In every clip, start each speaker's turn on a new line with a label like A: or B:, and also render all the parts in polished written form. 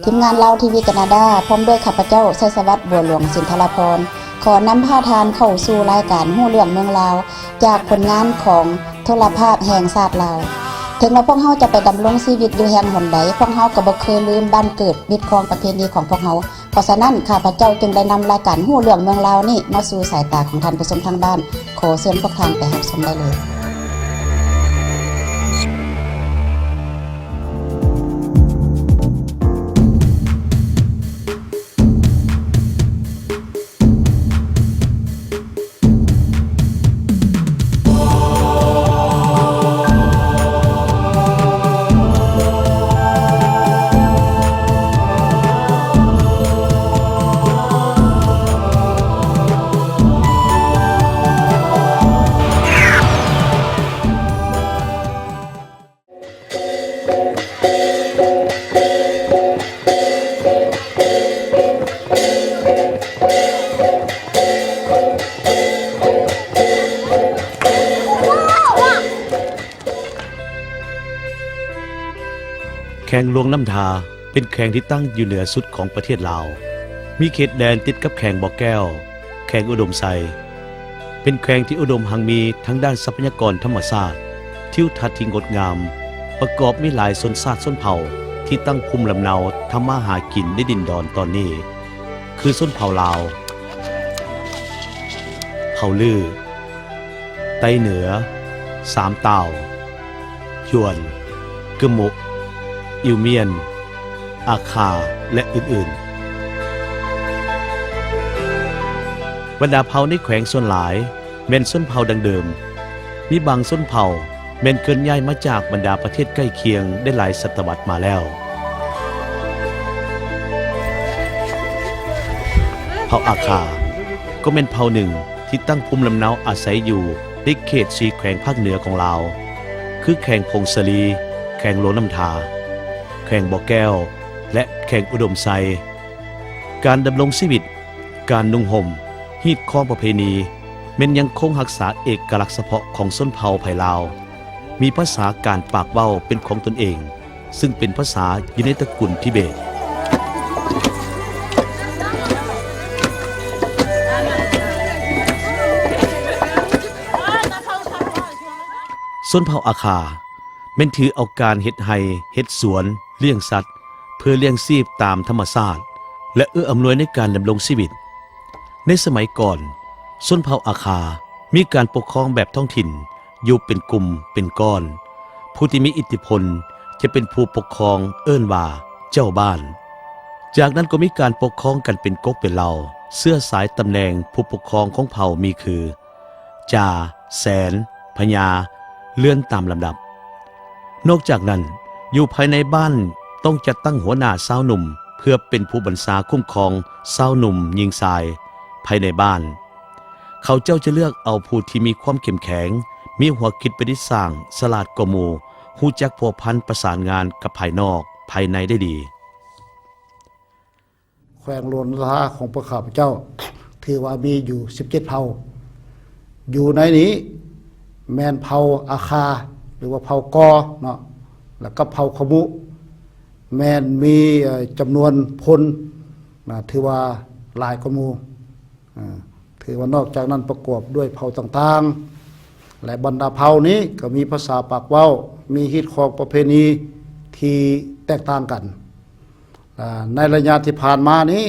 A: ทีมงานลาวทีวีแคนาดาพร้อมด้วยข้าพเจ้าชัยสวัสดิ์บัวหลวงสินทรพรขอนำผ้าทานเข้าสู่รายการฮู้เรื่องเมืองลาวจากผลงานของโทรภาพแห่งชาติลาวถึงว่าพวกเฮาจะไปดำรงชีวิตอยู่แห่งหนใดพวกเฮาก็บ่เคยลืมบ้านเกิดมิตรครองประเพณีของพวกเฮาเพราะฉะนั้นข้าพเจ้าจึงได้นำรายการฮู้เรื่องเมืองลาวนี่มาสู่สายตาของท่านผู้ชมทางบ้านขอเชิญพวกท่านไปรับชมได้เลย
B: แข่งหลวงน้ำทาเป็นแข่งที่ตั้งอยู่เหนือสุดของประเทศลาวมีเขตแดนติดกับแข่งบ่อแก้วแข่งอุดมไซเป็นแข่งที่อุดมหังมีทั้งด้านทรัพยากรธรรมชาติทิวทัศน์ที่งดงามประกอบมีหลายชนชาติชนเผ่าที่ตั้งภูมิลำเนาทำมาหากินในดินดอนตอนนี้คือชนเผ่าลาวเผ่าลือไต้เหนือสามเต่ายวนกึมมุอิวเมียนอาคาและอื่นๆบรรดาเผ่าในแขวงส่วนหลายแม่นส้นเผ่าดังเดิมมีบางส้นเผ่าแม่นเกินย้ายมาจากบรรดาประเทศใกล้เคียงได้หลายศตวรรษมาแล้วเผ่าอาคาก็เป็นเผ่าหนึ่งที่ตั้งภูมิลำเนาอาศัยอยู่ในเขตสีแขวงภาคเหนือของลาวคือแขวงพงศลีแขวงโลน้ำทาแข่งบ่อแก้วและแข่งอุดมไซการดำรงชีวิตการนุ่งห่มฮีดคล้องประเพณีแม้นยังคงรักษาเอกลักษณ์เฉพาะของชนเผ่าไผ่ลาวมีภาษาการปากเว้าเป็นของตนเองซึ่งเป็นภาษาอยู่ในตระกูลทิเบตชนเผ่าอาคาแม่นถือเอาการเฮ็ดไร่เฮ็ดสวนเลี้ยงสัตว์เพื่อเลี้ยงชีพตามธรรมชาติและเอื้ออำนวยในการดำรงชีวิตในสมัยก่อนชนเผ่าอาคามีการปกครองแบบท้องถิ่นอยู่เป็นกลุ่มเป็นก้อนผู้ที่มีอิทธิพลจะเป็นผู้ปกครองเอิ้นว่าเจ้าบ้านจากนั้นก็มีการปกครองกันเป็นก๊กเป็นเหล่าเสื้อสายตำแหน่งผู้ปกครองของเผ่ามีคือจ่าแสนพญาเลื่อนตามลำดับนอกจากนั้นอยู่ภายในบ้านต้องจัดตั้งหัวหน้าสาวหนุ่มเพื่อเป็นผู้บัญชาคุ้มครองสาวหนุ่มหญิงชายภายในบ้านเขาเจ้าจะเลือกเอาผู้ที่มีความเข้มแข็งมีหัวคิดประดิษฐ์สร้างฉลาดกว่าหมู่รู้จักพัวพันประสานงานกับภายนอกภายในได้ดี
C: แขวงโลนลาของพระข้าพเจ้าถือว่ามีอยู่17เผ่าอยู่ในนี้แมนเผ่าอาคาหรือว่าเผ่ากอเนาะแล้วก็เผ่าขมุแมนมีจำนวนพลนะถือว่าหลายกว่าหมู่ถือว่านอกจากนั้นประกอบด้วยเผ่าต่างๆและบรรดาเผ่านี้ก็มีภาษาปากเว้ามีฮิตของประเพณีที่แตกต่างกันในระยะที่ผ่านมานี้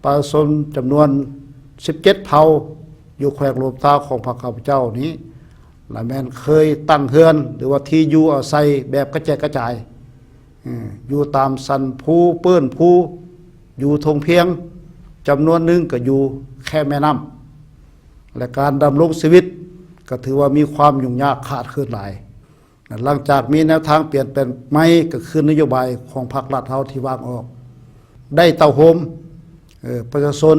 C: ประชาชนจำนวน17เผ่าอยู่แขวงโลนลาของพระข้าพเจ้านี้และแม่นเคยตั้งเฮือนหรือว่าที่อยู่อาศัยแบบกระจายกระจายอยู่ตามสันภูเปื้อนภูอยู่ทงเพียงจำนวนหนึ่งก็อยู่แค่แม่น้ำและการดำรงชีวิตก็ถือว่ามีความยุ่งยากขาดเคลื่อนหลายหลังจากมีแนวทางเปลี่ยนเป็นไม่ก็คือนโยบายของพรรครัฐเฮาที่วางออกได้เต้าโฮมประชาชน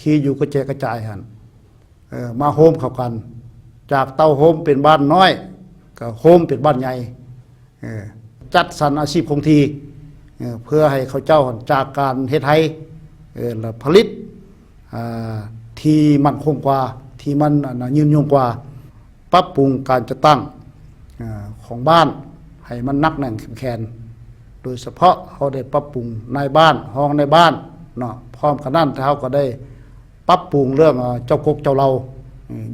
C: ที่อยู่กระจายกระจายหันมาโฮมเข้ากันจากเต้าโฮมเป็นบ้านน้อยก็โฮมเป็นบ้านใหญ่จัดสรรอาชีพคงที่เพื่อให้เขาเจ้าจากการเฮ็ดไร่ผลิตที่มั่นคงกว่าที่มันยืนยงกว่าปรับปรุงการจะตั้งของบ้านให้มันนักแน่นแข็งแข็ง โดยเฉพาะเขาได้ปรับปรุงในบ้านห้องในบ้านเนาะพร้อมกันนั้นเขาก็ได้ปรับปรุงเรื่องเจ้ากกเจ้าเรา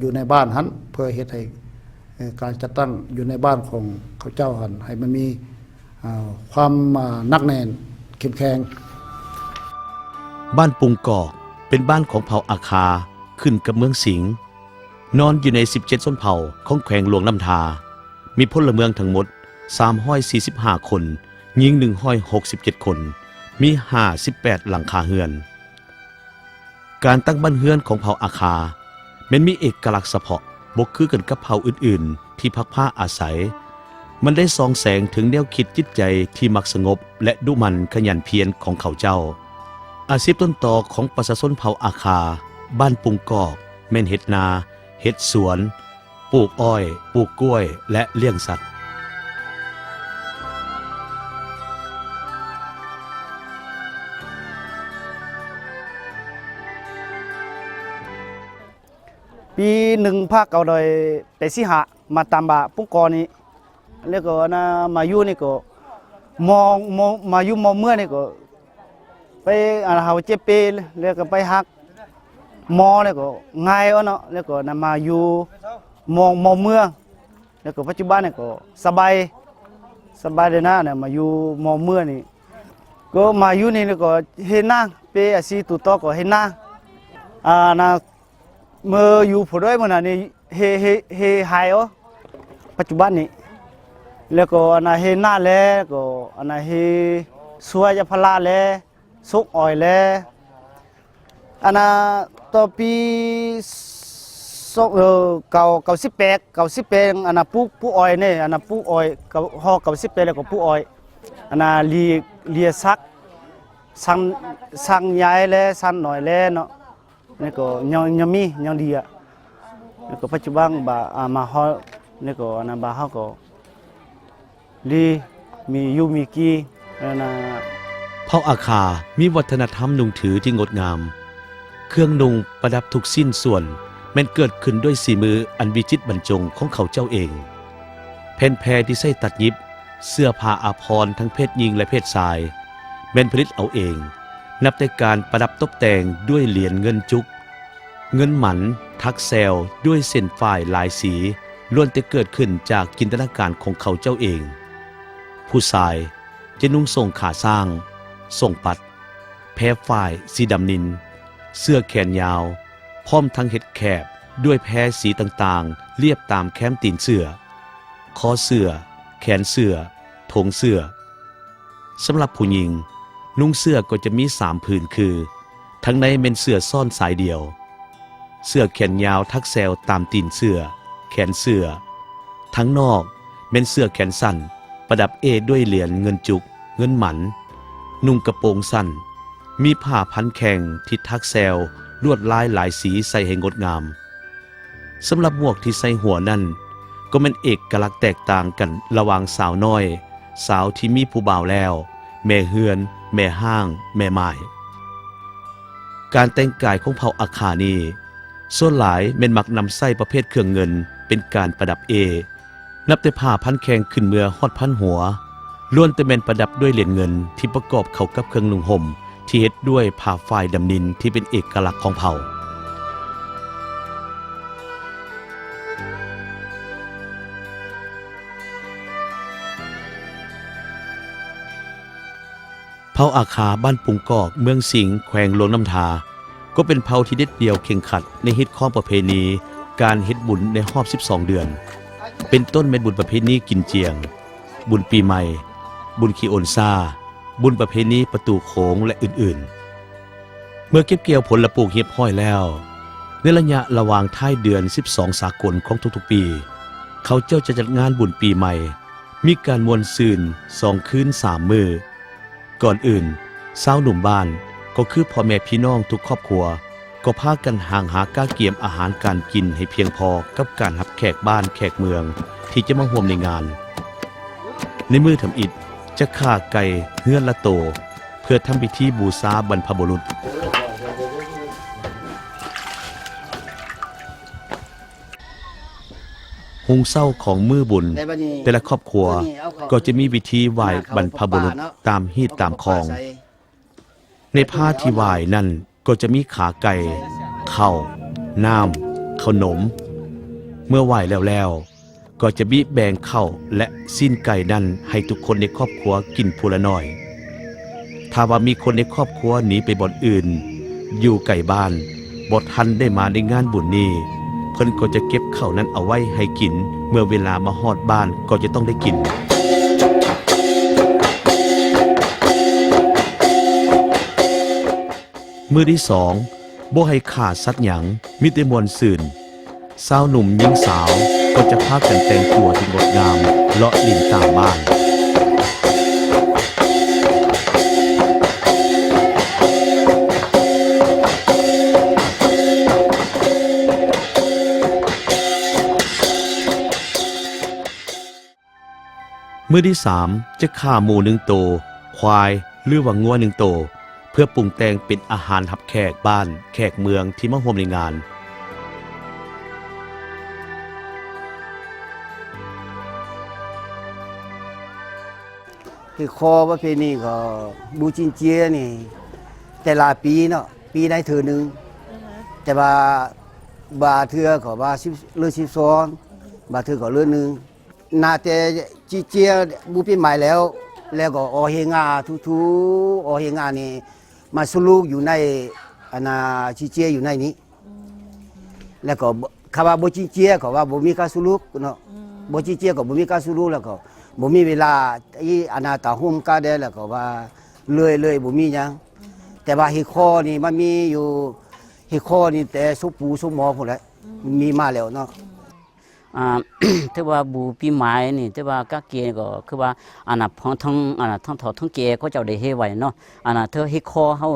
C: อยู่ในบ้านหันเพื่อเฮ็ดให้การจัดตั้งอยู่ในบ้านของเขาเจ้าหันให้มันมีความหนักแน่นเข้มแข็ง
B: บ้านปุงกอกเป็นบ้านของเผ่าอาคาขึ้นกับเมืองสิงห์นอนอยู่ใน17ชนเผ่าของแขวงหลวงลำธามีพลเมืองทั้งหมด345คนหญิง167คนมี58หลังคาเฮือนการตั้งบ้านเฮือนของเผ่าอาคามันมีเอกลักษณ์เฉพาะบ่คือกันกับเผ่าอื่นๆที่พักผ้าอาศัยมันได้ส่องแสงถึงแนวคิดจิตใจที่มักสงบและดุมันขยันเพียรของเขาเจ้าอาชีพต้นตอของประชาชนเผ่าอาคาบ้านปุงกอกแม่นเฮ็ดนาเฮ็ดสวนปลูกอ้อยปลูกกล้วยและเลี้ยงสัตว์
D: ปีหนึ่งภาคเก่าโดยแต่สิหะมาตามบะปุ้งกอนี้แล้วก็นะมาอยู่นี่ก็มองมาอยู่มองเมื่อนี่ก็ไปหาเจ็บเปแล้วก็ไปหักมอแล้วก็ง่ายเนาะแล้วก็นะมาอยู่มองเมื่อแล้วก็ปัจจุบันนี่ก็สบายเลยนะเนี่ยมาอยู่มองเมื่อนี่ก็มาอยู่นี่แล้วก็เห็นหน้าเปอาชีพตุตอก็เห็นหน้านะเมื่ออยู่ผู้ด้วยมันนี่เฮหายปัจจุบันนี้แล้วก็อันเฮหน้าแล้วก็อันเฮสวยจะพลาแล้วสุกอ่อยแล้วอันต่อปีเก่า18อันผู้อ้อยเนี่ยอันผู้อ้อยห่อ18แล้วก็ผู้อ้อยอันเลียซักสั่งย้ายแล้วสั่นหน่อยแล้วเนาะนี่ก็ยังมียังดีอ่ะนี่ก็ปัจจุบันบามาฮอนี่ก็อันบาเฮาก็ดีมีอยู่มีกีนะ
B: เผ่าอาคามีวัฒนธรรมนุ่งถือที่งดงามเครื่องนุ่งประดับทุกสิ้นส่วนแม้นเกิดขึ้นด้วยสีมืออันวิจิตรบรรจงของเขาเจ้าเองแผ่นแพรที่ใส่ตัดยิบเสื้อผ้าอาภรณ์ทั้งเพศหญิงและเพศชายแม่นผลิตเอาเองนับแต่การประดับตกแต่งด้วยเหรียญเงินจุกเงินหมันทักแซวด้วยเส้นฝ้ายหลายสีล้วนแต่เกิดขึ้นจากจินตนาการของเขาเจ้าเองผู้ชายจะนุ่งทรงขาสร้างทรงปัดแพรฝ้ายสีดำนินเสื้อแขนยาวพร้อมทั้งเห็ดแคบด้วยแพรสีต่างๆเรียบตามแคมตีนเสื้อคอเสื้อแขนเสื้อธงเสื้อสำหรับผู้หญิงนุ่งเสื้อก็จะมี3ผืนคือทั้งในเป็นเสื้อซ่อนสายเดียวเสื้อแขนยาวทักแซวตามตีนเสื้อแขนเสื้อทั้งนอกเป็นเสื้อแขนสั้นประดับด้วยเหรียญเงินจุกเงินหมันนุ่งกระโปรงสั้นมีผ้าพันแข่งทิศทักแซวลวดลายหลายสีใส่ให้งดงามสำหรับหมวกที่ใส่หัวนั่นก็เป็นเอกลักษณ์แตกต่างกันระหว่างสาวน้อยสาวที่มีผู้บ่าวแล้วแม่เฮือนแม่ห้างแม่ไม้การแต่งกายของเผ่าอาคานี้ส่วนหลายเป็นมักนำไส้ประเภทเครื่องเงินเป็นการประดับนับแต่ผ้าพันแข่งขึ้นเมื่อฮอดพันหัวล้วนแต่เป็นประดับด้วยเหรียญเงินที่ประกอบเข้ากับเครื่องนุ่งห่มที่เฮ็ดด้วยผ้าฝ้ายดำนินที่เป็นเอกลักษณ์ของเผ่าเผ่าอาคาบ้านปุงกอกเมืองสิงห์แขวงหลวงน้ำทาก็เป็นเผ่าที่เด็ดเดี่ยวเข่งขัดในฮิตข้อประเพณีการเฮ็ดบุญในรอบ12เดือนเป็นต้นเป็นบุญประเพณีกินเจียงบุญปีใหม่บุญขี้โอนซาบุญประเพณีประตูโขงและอื่นๆเมื่อเก็บเกี่ยวผลและปลูกเหียบห้อยแล้วในระยะระหว่างท้ายเดือน12สากลของทุกๆปีเขาเจ้าจะจัดงานบุญปีใหม่มีการมวลซืน2คืน3มื้อก่อนอื่นสาวหนุ่มบ้านก็คือพ่อแม่พี่น้องทุกครอบครัวก็พากันห่างหาก้าเกียมอาหารการกินให้เพียงพอกับการรับแขกบ้านแขกเมืองที่จะมาร่วมในงานในมือทำอิฐจะฆ่าไก่เฮือนละโตเพื่อทำพิธีบูชาบรรพบุรุษ หุงเศร้าของมือบุญ แต่ละครอบครัวก็จะมีวิธีไหว้บรรพบุรุษตามฮีตตามคอง ในผ้าที่ไหว้นั่นก็จะมีขาไก่ข้าวน้ำขนม เมื่อไหว้แล้วก็จะบิแบ่งข้าวและสิ้นไก่นั่นให้ทุกคนในครอบครัวกินพูละน้อย ถ้าว่ามีคนในครอบครัวหนีไปบ่อนอื่น อยู่ไก่บ้านบ่ทันได้มาในงานบุญนี้เพิ่นก็จะเก็บข้าวนั้นเอาไว้ให้กิน เมื่อเวลามาฮอดบ้านก็จะต้องได้กิน มื้อที่สองบ่ให้ขาดสัตว์หยังมีแต่มวลซื่นสาวหนุ่มหญิงสาวก็จะพากันแต่งตัวที่งดงามเลาะลิ่นตามบ้านมื้อที่สามจะฆ่าหมูหนึ่งโตวควายหรือว่างัวหนึ่งโตวเพื่อปรุงแต่งเป็นอาหารรับแขกบ้านแขกเมืองที่มาร่วมในงาน
E: คือคอประเพณีก็บูจินเจียนี่แต่ละปีเนาะปีได้เธอหนึ่งแต่ว่าบาเทือก็บาเลือ12บาเทือก็เลือหนึ่งนาแต่จีเจียบูปีใหม่แล้วก็ออเฮงาทุออเฮงานี่มาสรุกอยู่ในอนาจีเจียอยู่ในนี้แล้วก็คำว่าบูจินเจียก็ว่าบ่มีการสรุกเนาะบูจินเจียก็บ่มีการสรุกแล้วก็บ่มีเวลาอีอนาตาหุ่มกาได้แล้วก็ว่าเลยบ่มีหยังแต่ว่าเฮคอนี่มันมีอยู่เฮคอนี่แต่สุปูสุหมอพุ่นแหละมีมาแล้วเนาะ
F: ถือว่าบูปีใหม่นี่ถือว่ากะเกก็คือว่าอันน่ะทั้งถอดทั้งเกก็เจ้าได้เฮ็ดไว้เนาะอันน่ะเธอเฮ็ดคอเฮา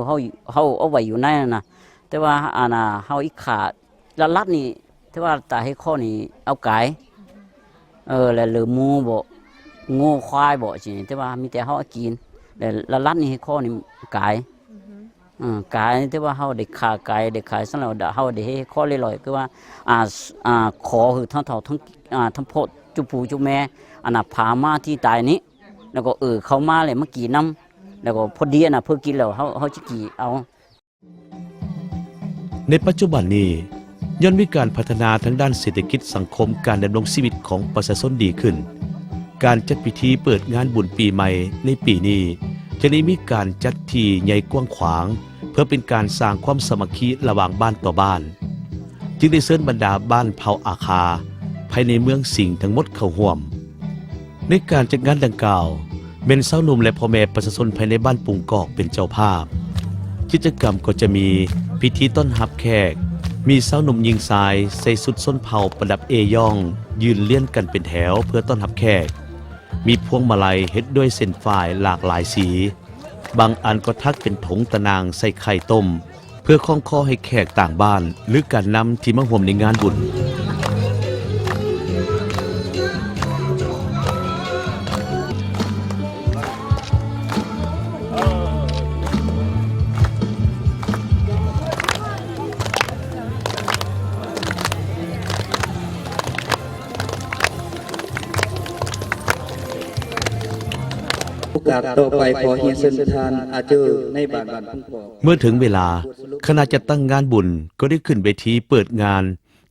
F: เอาไว้อยู่ในนั่นน่ะแต่ว่าอันน่ะเฮาอีกขาละลัดนี่ถือว่าตาเฮ็ดคอนี่เอาไก่แล้วเหลือหมูบ่งูควายบ่สิแต่ว่ามีแต่เฮากินแต่ละลัดนี่เฮ็ดคอนี่ไก่กายที่ว่าเฮาได้ขาไก่ได้ขายสำหรับเฮาได้เฮ็ดข้อลอยๆคือว่าขอคือทั้งเฒ่าทั้งพ่อจุปู่จุแม่อันน่ะพามาที่ตายนี้แล้วก็เข้ามาเลยมากี่น้ำแล้วก็พอดีน่ะเพิ่นกินแล้วเฮาสิกี่เอา
B: ในปัจจุบันนี้ย้อนมีการพัฒนาทางด้านเศรษฐกิจสังคมการดำรงชีวิตของประชาชนดีขึ้นการจัดพิธีเปิดงานบุญปีใหม่ในปีนี้จะได้มีการจัดที่ใหญ่กว้างขวางเพื่อเป็นการสร้างความสามัคคีระหว่างบ้านต่อบ้านจึงได้เชิญบรรดาบ้านเผ่าอาคาภายในเมืองสิงห์ทั้งหมดเข้าร่วมในการจัดงานดังกล่าวเม่นสาวหนุ่มและพ่อแม่ประชาชนภายในบ้านปุงกอกเป็นเจ้าภาพกิจกรรมก็จะมีพิธีต้อนรับแขกมีสาวหนุ่มยิงทรายใส่สุดส้นเผาประดับเอย่องยืนเลี้ยนกันเป็นแถวเพื่อต้อนรับแขกมีพวงมาลัยเฮ็ดด้วยเส้นฝ้ายหลากหลายสีบางอันก็ทักเป็นถงตะนางใส่ไข่ต้มเพื่อคล้องคอให้แขกต่างบ้านหรือการนำที่มาร่วมในงานบุญ
G: โอกาสต่อไปขอเฮียนเชิญทานอาเจอในบ้านพุ่งพอ
B: เมื่อถึงเวลาคณะจัดตั้งงานบุญก็ได้ขึ้นเวทีเปิดงาน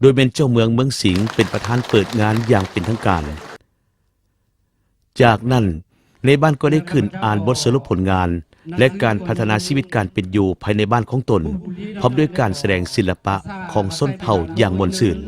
B: โดยเป็นเจ้าเมืองเมืองสิงห์เป็นประธานเปิดงานอย่างเป็นทางการจากนั้นในบ้านก็ได้ขึ้นอ่านบทสรุปผลงานและการพัฒนาชีวิตการเป็นอยู่ภายในบ้านของตนพร้อมด้วยการแสดงศิลปะของชนเผ่าอย่างม่วนซื่น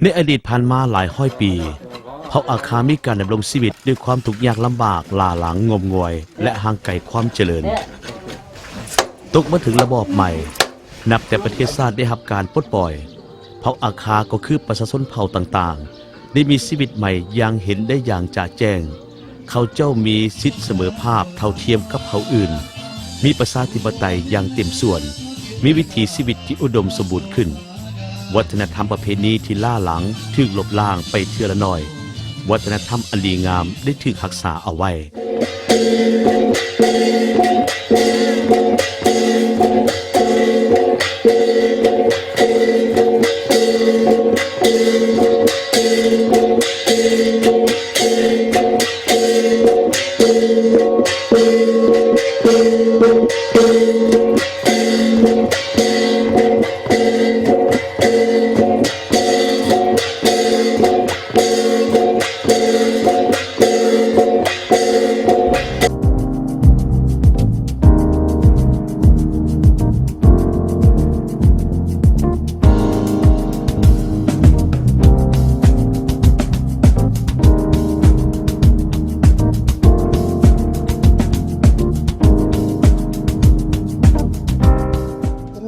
B: ในอดีตผ่านมาหลายร้อยปีเผ่าอาคามีการดำรงชีวิตด้วยความทุกข์ยากลำบากลาหลังงมงวย และห่างไกลความเจริญตกมาถึงระบอบใหม่นับแต่ประเทศชาติได้รับการปลดปล่อยเผ่าอาคาก็คือประชาชนเผ่าต่างๆได้มีชีวิตใหม่อย่างเห็นได้อย่างจะแจ้งเขาเจ้ามีสิทธิเสมอภาพเท่าเทียมกับเผ่าอื่นมีประชาธิปไตยอย่างเต็มส่วนมีวิถีชีวิตที่อุดมสมบูรณ์ขึ้นวัฒนธรรมประเพณีที่ล่าหลังถูกลบล้างไปเทื่อละน้อยวัฒนธรรมอันดีงามได้ถูกรักษาเอาไว้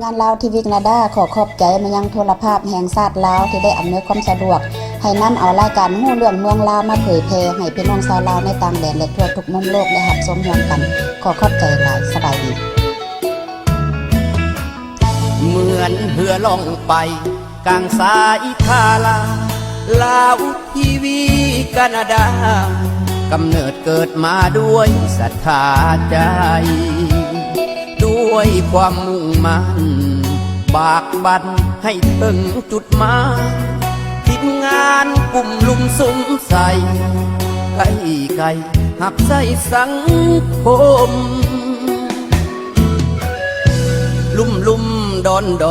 A: งานลาวทีวีแคนาดาขอขอบใจมายังโทรภาพแห่งชาติลาวที่ได้อำนวยความสะดวกให้นำเอารายการฮู้เรื่องเมืองลาวมาเผยแพร่ให้พี่น้องชาวลาวในต่างแดนและทั่วทุกมุมโลกได้รับชมร่วมกันขอขอบใจหลายสบายดี
H: เหมือนเรือล่องไปกลางสายทาลาลาวทีวีแคนาดากำเนิดเกิดมาด้วยศรัทธาใจด้วยความมุ่งมั่นบากบั่นให้ถึงจุดหมายทีมงานกลุ่มลุมสุมใส่ไก่ไก่หักใส่สังคมลุ่มด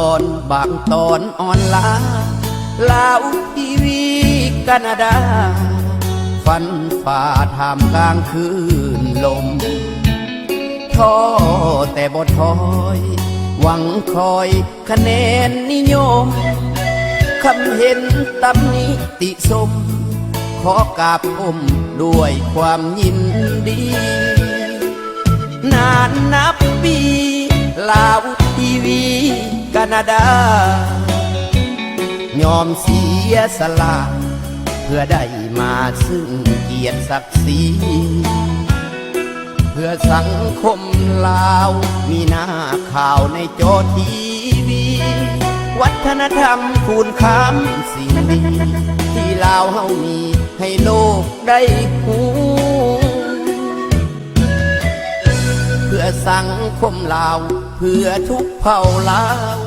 H: อนบางตอนอ่อนล้าลาวทีวีแคนาดาฟันฝ่าท่ามกลางคืนลมท้อแต่บ่ถอยหวังคอยคะแนนนิยมคำเห็นตำหนิติชมขอกราบผมด้วยความยินดีนานนับปีลาวทีวีแคนาดายอมเสียสละเพื่อได้มาซึ่งเกียรติศักดิ์ศรีเพื่อสังคมลาวมีหน้าข่าวในจอทีวีวัฒนธรรมคูณค้ำสิ่งดีที่ลาวเฮามีให้โลกได้หูเพื่อสังคมลาวเพื่อทุกเผ่าลาว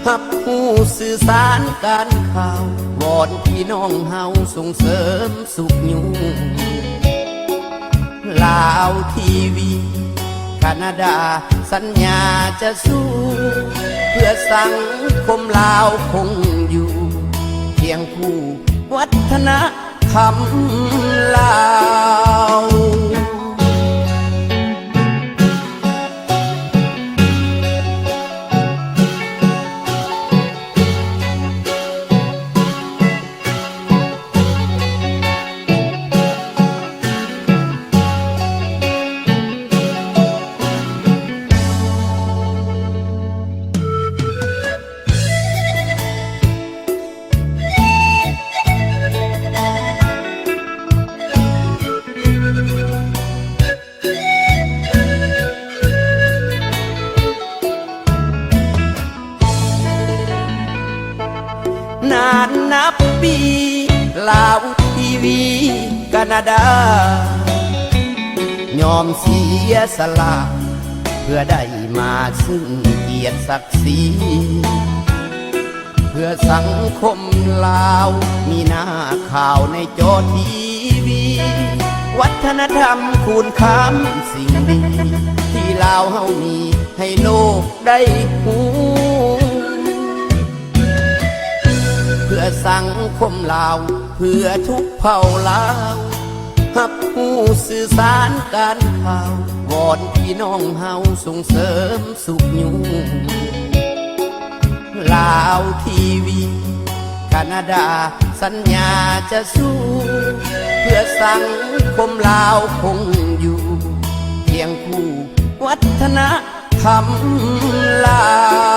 H: หับหูสื่อสารการข่าววอนพี่น้องเฮาส่งเสริมสุขอยู่ลาวทีวีแคนาดาสัญญาจะสู้เพื่อสังคมลาวคงอยู่เคียงคู่วัฒนธรรมลาวนานนับปีลาวทีวีแคนาดายอมเสียสละเพื่อได้มาซึ่งเกียรติศักดิ์ศรีเพื่อสังคมลาวมีหน้าข่าวในจอทีวีวัฒนธรรมคูณค้ำสิ่งดีที่ลาวเฮามีให้โลกได้หูเพื่อสังคมลาวเพื่อทุกเผ่าลาวหับหูสื่อสารการข่าววอนพี่น้องเฮาส่งเสริมสุขอยู่ลาวทีวีแคนาดา สัญญาจะสู้ เพื่อสังคมลาวคงอยู่เพียงคู่วัฒนธรรมลาว